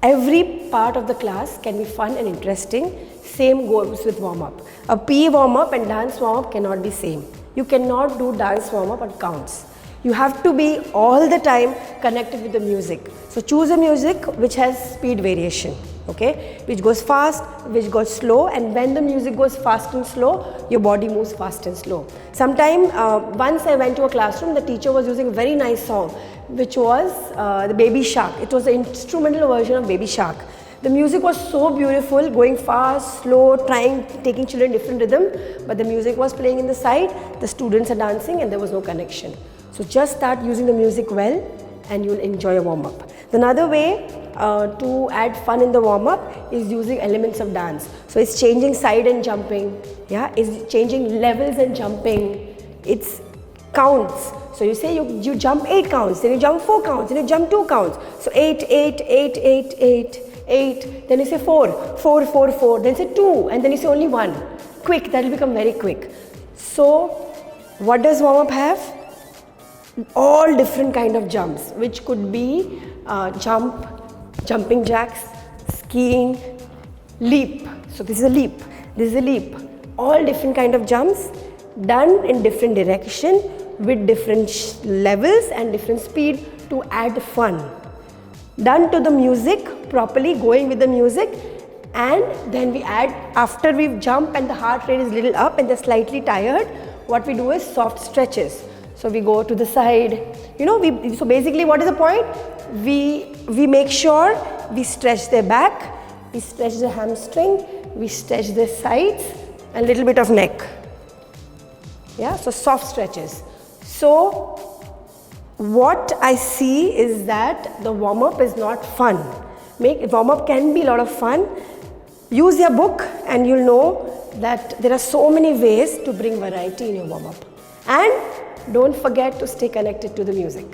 Every part of the class can be fun and interesting. Same goes with warm-up. A PE warm-up and dance warm-up cannot be same. You cannot do dance warm-up on counts. You have to be all the time connected with the music. So choose a music which has speed variation, okay, which goes fast, which goes slow, and when the music goes fast and slow, your body moves fast and slow. Sometime, once I went to a classroom, the teacher was using a very nice song, which was the Baby Shark. It was an instrumental version of Baby Shark. The music was so beautiful, going fast, slow, taking children different rhythm, but the music was playing in the side, the students are dancing and there was no connection. So just start using the music well and you'll enjoy a warm-up. Another way to add fun in the warm-up is using elements of dance. So it's changing side and jumping, yeah, it's changing levels and jumping, it's counts. So you say you jump 8 counts, then you jump 4 counts, then you jump 2 counts. So 8, 8, 8, 8, 8, 8, then you say 4, 4, 4, 4, then say 2, and then you say only 1. Quick, that will become very quick. So what does warm-up have? All different kind of jumps, which could be jumping jacks, skiing, leap. So this is a leap, this is a leap. All different kind of jumps done in different direction with different levels and different speed to add fun. Done to the music, properly going with the music, and then we add, after we've jumped and the heart rate is little up and they're slightly tired, what we do is soft stretches. So we go to the side, so basically what is the point? We make sure we stretch their back, we stretch the hamstring, we stretch their sides, and a little bit of neck. Yeah, so soft stretches. So what I see is that the warm-up is not fun. Warm-up can be a lot of fun. Use your book and you'll know that there are so many ways to bring variety in your warm-up. And don't forget to stay connected to the music.